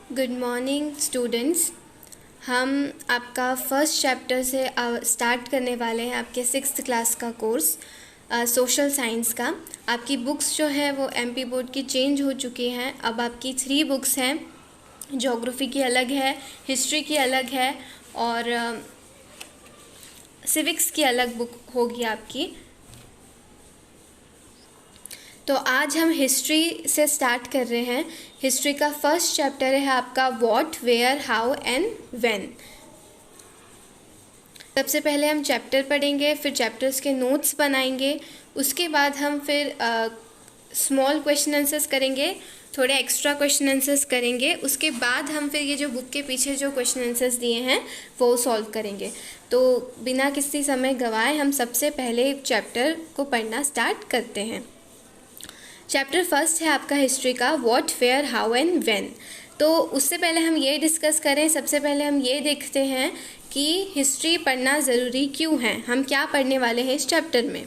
Good morning students. हम आपका first chapter से स्टार्ट करने वाले हैं आपके 6th क्लास का कोर्स सोशल साइंस का। आपकी बुक्स जो है वो एमपी बोर्ड की चेंज हो चुकी हैं। अब आपकी 3 बुक्स हैं। ज्योग्राफी की अलग है, हिस्ट्री की अलग है और सिविक्स की अलग बुक होगी आपकी। तो आज हम हिस्ट्री से स्टार्ट कर रहे हैं। हिस्ट्री का फर्स्ट चैप्टर है आपका what, where, how and when. सबसे पहले हम चैप्टर पढ़ेंगे, फिर चैप्टर्स के नोट्स बनाएंगे। उसके बाद हम फिर स्मॉल क्वेश्चन आंसर्स करेंगे, थोड़े एक्स्ट्रा क्वेश्चन आंसर्स करेंगे। उसके बाद हम फिर ये जो बुक के पीछे जो क्वेश्चन आंसर्स दिए हैं वो सॉल्व करेंगे। तो बिना किसी समय गंवाए हम सबसे पहले चैप्टर को पढ़ना स्टार्ट करते हैं। चैप्टर फर्स्ट है आपका हिस्ट्री का what, where, how and when. तो उससे पहले हम ये डिस्कस करें, सबसे पहले हम ये देखते हैं कि हिस्ट्री पढ़ना ज़रूरी क्यों है। हम क्या पढ़ने वाले हैं इस चैप्टर में।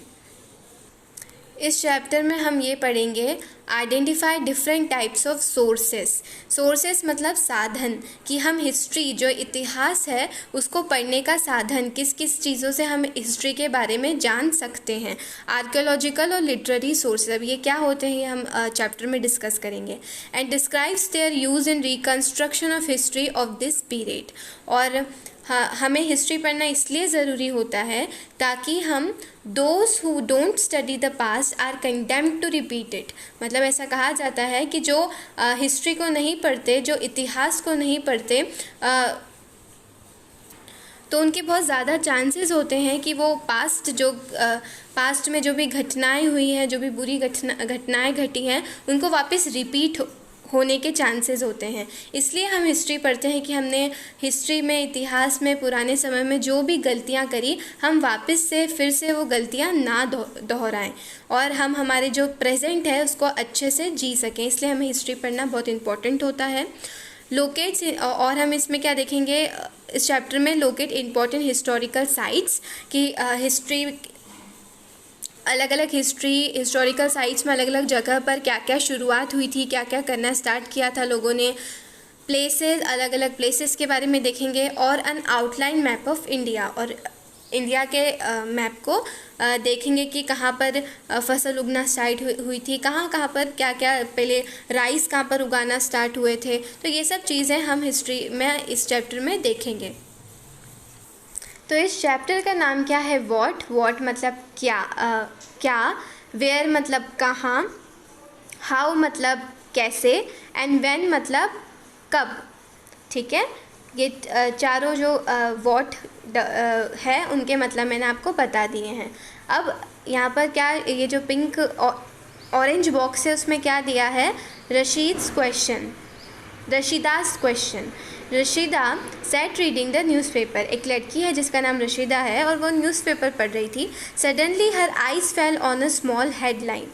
इस चैप्टर में हम ये पढ़ेंगे identify different types of sources. Sources मतलब साधन, कि हम हिस्ट्री जो इतिहास है उसको पढ़ने का साधन, किस किस चीज़ों से हम हिस्ट्री के बारे में जान सकते हैं। आर्कियोलॉजिकल और लिटरेरी सोर्सेज, अब ये क्या होते हैं ये हम चैप्टर में डिस्कस करेंगे। And describes their use in reconstruction of history of this period. और हमें हिस्ट्री पढ़ना इसलिए ज़रूरी होता है ताकि हम those who don't study the past are condemned to repeat it. मतलब ऐसा कहा जाता है कि जो हिस्ट्री को नहीं पढ़ते, जो इतिहास को नहीं पढ़ते, तो उनके बहुत ज़्यादा चांसेस होते हैं कि वो पास्ट में जो भी घटनाएं हुई हैं, जो भी बुरी घटनाएं घटी हैं, उनको वापस रिपीट होने के चांसेस होते हैं। इसलिए हम हिस्ट्री पढ़ते हैं कि हमने हिस्ट्री में, इतिहास में, पुराने समय में जो भी गलतियां करी, हम वापस से फिर से वो गलतियां ना दोहराएं और हम हमारे जो प्रेजेंट है उसको अच्छे से जी सकें। इसलिए हमें हिस्ट्री पढ़ना बहुत इम्पोर्टेंट होता है। लोकेट्स, और हम इसमें क्या देखेंगे इस चैप्टर में, लोकेट इम्पॉर्टेंट हिस्टोरिकल साइट्स, कि हिस्ट्री अलग अलग हिस्टोरिकल साइट्स में अलग अलग जगह पर क्या क्या शुरुआत हुई थी, क्या क्या करना स्टार्ट किया था लोगों ने। प्लेसेस, अलग अलग प्लेसेस के बारे में देखेंगे। और N outline map of India, और इंडिया के मैप को देखेंगे कि कहाँ पर फसल उगना स्टार्ट हुई थी, कहाँ कहाँ पर क्या क्या पहले राइस कहाँ पर उगाना स्टार्ट हुए थे। तो ये सब चीज़ें हम हिस्ट्री में इस चैप्टर में देखेंगे। तो इस चैप्टर का नाम क्या है, व्हाट। व्हाट मतलब क्या, वेयर मतलब कहाँ, हाउ मतलब कैसे, एंड व्हेन मतलब कब। ठीक है, ये चारों जो व्हाट है उनके मतलब मैंने आपको बता दिए हैं। अब यहाँ पर क्या, ये जो पिंक ऑरेंज बॉक्स है उसमें क्या दिया है, Rashida's question. Rashida sat reading the newspaper. एक लड़की है जिसका नाम रशीदा है और वो न्यूज़पेपर पढ़ रही थी। Suddenly her eyes fell on a small headline.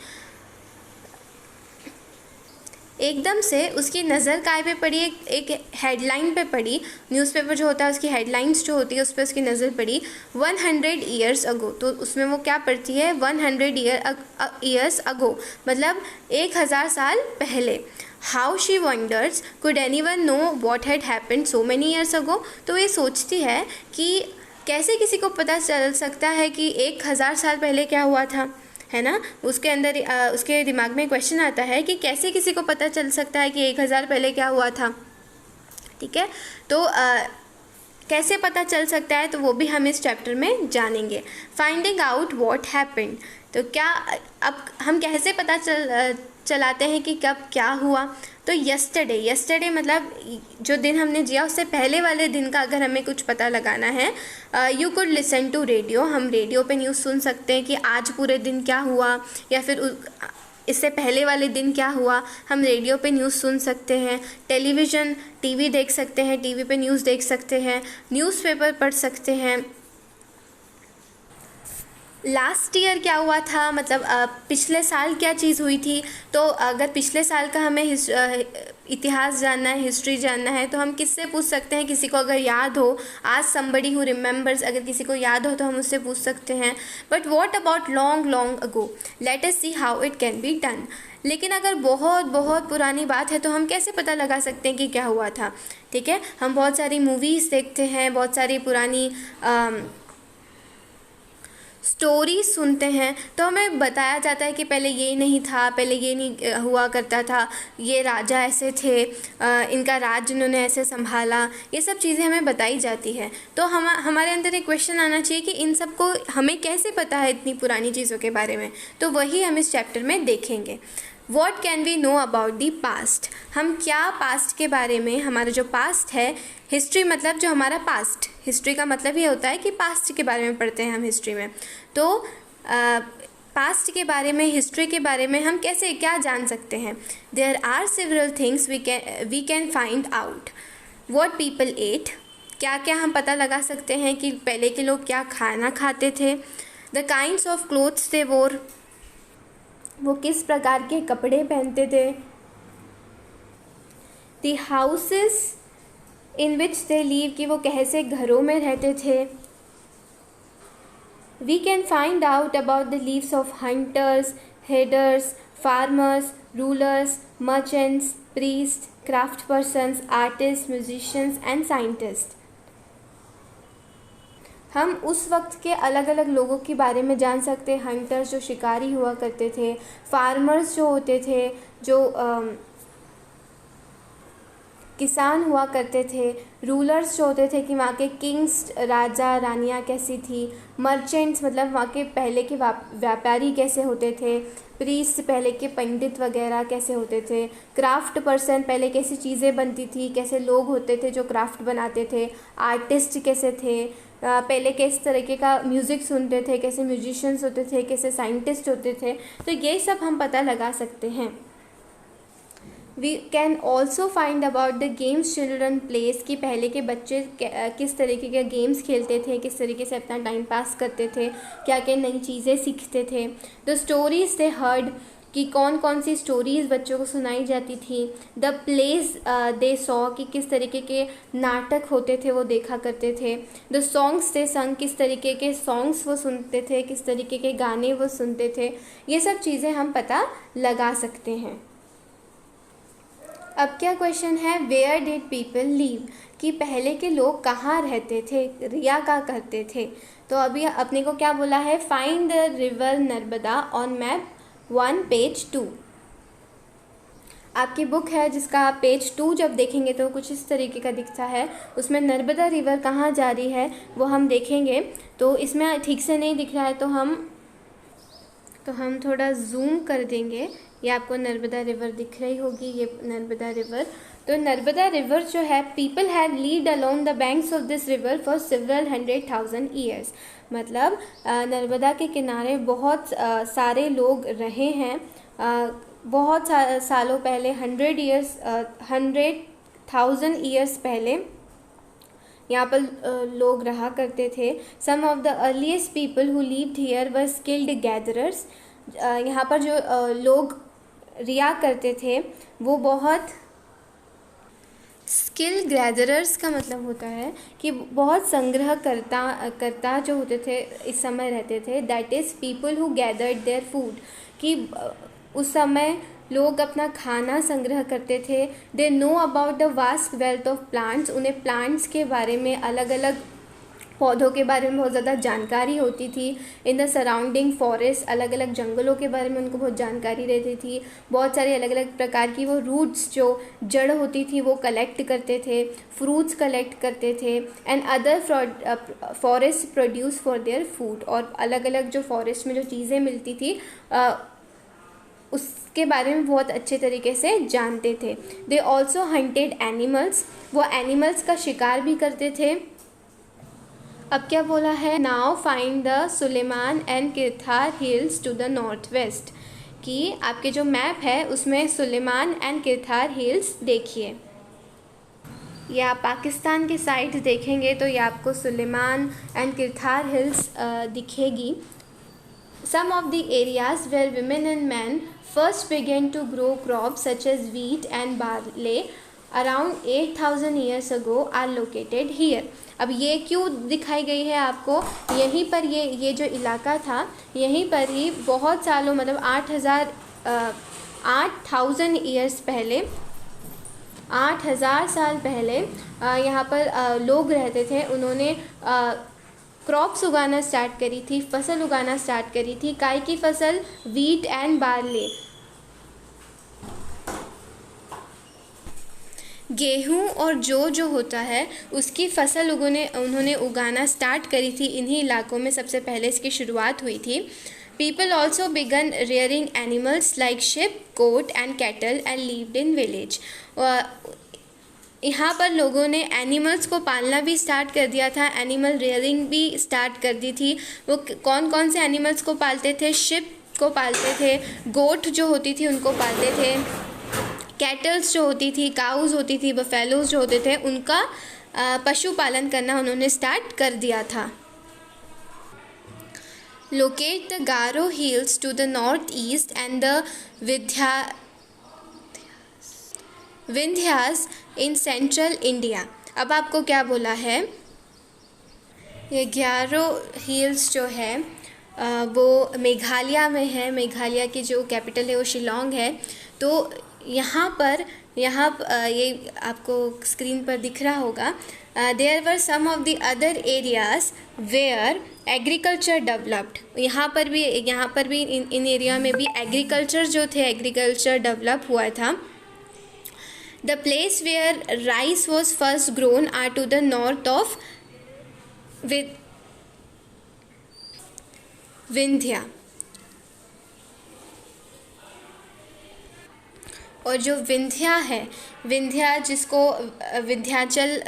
एकदम से उसकी नज़र काय पे पड़ी, एक हेडलाइन पे पड़ी। न्यूज़पेपर जो होता है उसकी हेडलाइंस जो होती है उस पर उसकी नज़र पड़ी। 100 ईयर्स अगो, तो उसमें वो क्या पढ़ती है, 100 ईयर्स अगो मतलब 1000 साल पहले। How she wonders could anyone know what had happened so many years ago. तो ये सोचती है कि कैसे किसी को पता चल सकता है कि 1000 साल पहले क्या हुआ था, है ना। उसके अंदर उसके दिमाग में क्वेश्चन आता है कि कैसे किसी को पता चल सकता है कि 1000 पहले क्या हुआ था। ठीक है, तो कैसे पता चल सकता है, तो वो भी हम इस चैप्टर में जानेंगे। फाइंडिंग आउट व्हाट हैपेंड, तो क्या अब हम कैसे पता चलाते हैं कि कब क्या हुआ। तो यस्टरडे मतलब जो दिन हमने जिया उससे पहले वाले दिन का अगर हमें कुछ पता लगाना है, you could listen to radio. हम रेडियो पे न्यूज़ सुन सकते हैं कि आज पूरे दिन क्या हुआ, या फिर इससे पहले वाले दिन क्या हुआ, हम रेडियो पे न्यूज़ सुन सकते हैं। टेलीविज़न, टीवी देख सकते हैं, टीवी पे न्यूज़ देख सकते हैं। न्यूज़पेपर पढ़ सकते हैं। लास्ट ईयर क्या हुआ था, मतलब पिछले साल क्या चीज़ हुई थी। तो अगर पिछले साल का हमें इतिहास जानना है, हिस्ट्री जानना है, तो हम किससे पूछ सकते हैं? किसी को अगर याद हो, आज समबडी हु रिमेंबर्स, अगर किसी को याद हो तो हम उससे पूछ सकते हैं। But what about long long ago, let us see how it can be done. लेकिन अगर बहुत बहुत पुरानी बात है तो हम कैसे पता लगा सकते हैं कि क्या हुआ था? ठीक है, हम बहुत सारी मूवीज़ देखते हैं, बहुत सारी पुरानी स्टोरी सुनते हैं, तो हमें बताया जाता है कि पहले ये नहीं था, पहले ये नहीं हुआ करता था, ये राजा ऐसे थे, इनका राज इन्होंने ऐसे संभाला, ये सब चीज़ें हमें बताई जाती है। तो हमारे अंदर एक क्वेश्चन आना चाहिए कि इन सब को हमें कैसे पता है इतनी पुरानी चीज़ों के बारे में। तो वही हम इस चैप्टर में देखेंगे। What can we know about the past, हम क्या पास्ट के बारे में, हमारा जो पास्ट है, हिस्ट्री मतलब जो हमारा पास्ट, हिस्ट्री का मतलब ये होता है कि पास्ट के बारे में पढ़ते हैं हम हिस्ट्री में। तो पास्ट के बारे में, हिस्ट्री के बारे में हम कैसे क्या जान सकते हैं? There are several things we can find out. What people ate, क्या क्या हम पता लगा सकते हैं कि पहले के लोग क्या खाना खाते थे। The kinds of clothes they wore, वो किस प्रकार के कपड़े पहनते थे। The houses in which they live, कि वो कैसे घरों में रहते थे। We can find out about the lives of hunters, herders, farmers, rulers, merchants, priest, craft persons, artist, musicians and scientist. हम उस वक्त के अलग अलग लोगों के बारे में जान सकते हैं। हंटर्स जो शिकारी हुआ करते थे, फार्मर्स जो होते थे, जो किसान हुआ करते थे, रूलर्स जो होते थे कि वहाँ के किंग्स, राजा रानियाँ कैसी थी, मर्चेंट्स मतलब वहाँ के पहले के व्यापारी कैसे होते थे, प्रीस्ट पहले के पंडित वगैरह कैसे होते थे, क्राफ्ट पर्सन पहले कैसी चीज़ें बनती थी, कैसे लोग होते थे जो क्राफ्ट बनाते थे, आर्टिस्ट कैसे थे, पहले किस तरीके का म्यूज़िक सुनते थे, कैसे म्यूजिशियंस होते थे, कैसे साइंटिस्ट होते थे। तो ये सब हम पता लगा सकते हैं। We can also find about the games children plays, कि पहले के बच्चे किस तरीके के गेम्स खेलते थे, किस तरीके से अपना टाइम पास करते थे, क्या क्या नई चीज़ें सीखते थे। द स्टोरीज दे हर्ड, कि कौन कौन सी स्टोरीज़ बच्चों को सुनाई जाती थी। द प्लेस दे सॉ, कि किस तरीके के नाटक होते थे वो देखा करते थे। द सॉन्ग्स दे संग, किस तरीके के सॉन्ग्स वो सुनते थे, किस तरीके के गाने वो सुनते थे। ये सब चीज़ें हम पता लगा सकते हैं। अब क्या क्वेश्चन है, वेयर डिड पीपल लीव, कि पहले के लोग कहाँ रहते थे, रिया क्या करते थे। तो अभी अपने को क्या बोला है, find the river Narmada on map 1 page 2। आपकी बुक है जिसका आप पेज 2 जब देखेंगे तो कुछ इस तरीके का दिखता है। उसमें नर्मदा रिवर कहाँ जा रही है वो हम देखेंगे। तो इसमें ठीक से नहीं दिख रहा है तो हम थोड़ा जूम कर देंगे। ये आपको नर्मदा रिवर दिख रही होगी, ये नर्मदा रिवर। तो नर्मदा रिवर जो है, people have levied along the banks of this river for several 100,000 years. मतलब नर्मदा के किनारे बहुत सारे लोग रहे हैं। बहुत सालों पहले, 100,000 ईयर्स पहले यहाँ पर लोग रहा करते थे। Some of the earliest people who lived here were skilled gatherers. यहाँ पर जो लोग रिया करते थे वो बहुत स्किल गैदरर्स का मतलब होता है कि बहुत संग्रह करता जो होते थे इस समय रहते थे। That is people who gathered their food, कि उस समय लोग अपना खाना संग्रह करते थे। They know about the vast wealth of plants, उन्हें प्लांट्स के बारे में, अलग अलग पौधों के बारे में बहुत ज़्यादा जानकारी होती थी। इन द सराउंडिंग फॉरेस्ट, अलग अलग जंगलों के बारे में उनको बहुत जानकारी रहती थी। बहुत सारे अलग अलग प्रकार की वो रूट्स, जो जड़ होती थी, वो कलेक्ट करते थे, फ्रूट्स कलेक्ट करते थे। And other forest produce for their food, और अलग अलग जो फॉरेस्ट में जो चीज़ें मिलती थी उसके बारे में बहुत अच्छे तरीके से जानते थे। दे ऑल्सो हंटेड एनिमल्स, वो एनिमल्स का शिकार भी करते थे। अब क्या बोला है, now find the Sulaiman and Kirthar hills to the north west, कि आपके जो मैप है उसमें सुलेमान एंड किरथार हिल्स देखिए। ये आप पाकिस्तान के साइड देखेंगे तो ये आपको सुलेमान एंड किरथार हिल्स दिखेगी। Some of the areas where women and men first began to grow crops such as wheat and barley around 8,000 years ago are located here. अब ये क्यों दिखाई गई है आपको, यहीं पर ये जो इलाका था यहीं पर ही बहुत सालों मतलब 8,000 ईयर्स पहले 8,000 साल पहले यहाँ पर लोग रहते थे। उन्होंने क्रॉप्स उगाना स्टार्ट करी थी, फसल उगाना स्टार्ट करी थी। काय की फसल? Wheat and barley. गेहूं और जो होता है उसकी फसल उन्होंने उगाना स्टार्ट करी थी इन्हीं इलाकों में, सबसे पहले इसकी शुरुआत हुई थी। People also began rearing animals like sheep, goat and cattle and lived in village. यहाँ पर लोगों ने एनिमल्स को पालना भी स्टार्ट कर दिया था, एनिमल रेयरिंग भी स्टार्ट कर दी थी। वो कौन कौन से एनिमल्स को पालते थे? शिप को पालते थे, गोट जो होती थी उनको पालते थे, कैटल्स जो होती थी, काउज होती थी, बफेलोज जो होते थे, उनका पशुपालन करना उन्होंने स्टार्ट कर दिया था। Locate the Garo hills to the north east and the Vindhyas in central India. अब आपको क्या बोला है, ये गारो हिल्स जो है वो मेघालय में है। मेघालय की जो कैपिटल है वो शिलोंग है। तो यहाँ पर ये आपको स्क्रीन पर दिख रहा होगा, there were some of the other areas where agriculture developed. यहाँ पर भी इन एरिया में भी एग्रीकल्चर जो थे, एग्रीकल्चर डेवलप हुआ था। The place where rice was first grown are to the north of Vindhya. और जो विंध्या है, विंध्या जिसको विंध्याचल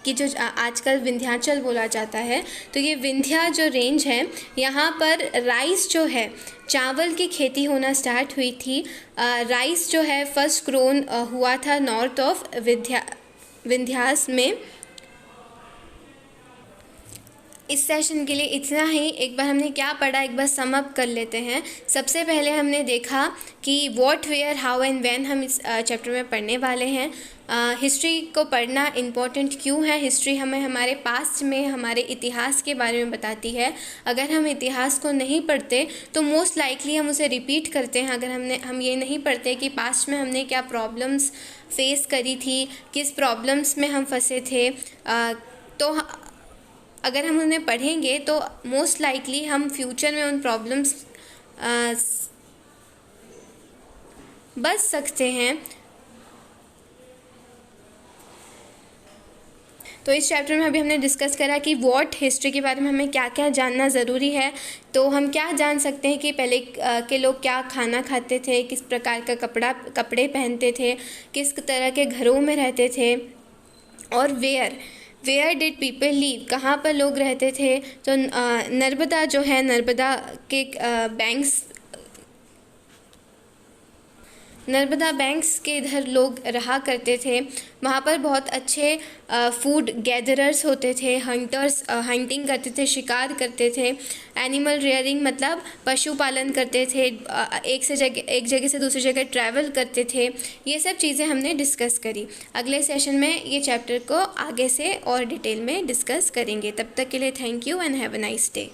कि जो आजकल विंध्याचल बोला जाता है, तो ये विंध्या जो रेंज है यहाँ पर राइस जो है, चावल की खेती होना स्टार्ट हुई थी। राइस जो है फर्स्ट ग्रोन हुआ था नॉर्थ ऑफ विंध्यास में। इस सेशन के लिए इतना ही। एक बार हमने क्या पढ़ा एक बार सम अप कर लेते हैं। सबसे पहले हमने देखा कि what, where, how and when हम इस चैप्टर में पढ़ने वाले हैं। हिस्ट्री को पढ़ना इम्पॉर्टेंट क्यों है? हिस्ट्री हमें हमारे पास्ट में हमारे इतिहास के बारे में बताती है। अगर हम इतिहास को नहीं पढ़ते तो मोस्ट लाइकली हम उसे रिपीट करते हैं। अगर हम ये नहीं पढ़ते कि पास्ट में हमने क्या प्रॉब्लम्स फेस करी थी, किस प्रॉब्लम्स में हम फंसे थे, तो अगर हम उन्हें पढ़ेंगे तो मोस्ट लाइकली हम फ्यूचर में उन प्रॉब्लम्स बच सकते हैं। तो इस चैप्टर में अभी हमने डिस्कस करा कि व्हाट, हिस्ट्री के बारे में हमें क्या क्या जानना ज़रूरी है। तो हम क्या जान सकते हैं कि पहले के लोग क्या खाना खाते थे, किस प्रकार का कपड़े पहनते थे, किस तरह के घरों में रहते थे, और वेयर डिड पीपल लीव, कहाँ पर लोग रहते थे। तो नर्मदा जो है, नर्मदा के नर्मदा बैंक्स के इधर लोग रहा करते थे। वहाँ पर बहुत अच्छे फूड गैदरर्स होते थे, हंटिंग करते थे, शिकार करते थे। एनिमल रेयरिंग मतलब पशुपालन करते थे, एक जगह से दूसरी जगह ट्रैवल करते थे। ये सब चीज़ें हमने डिस्कस करी। अगले सेशन में ये चैप्टर को आगे से और डिटेल में डिस्कस करेंगे। तब तक के लिए thank you and have a nice day.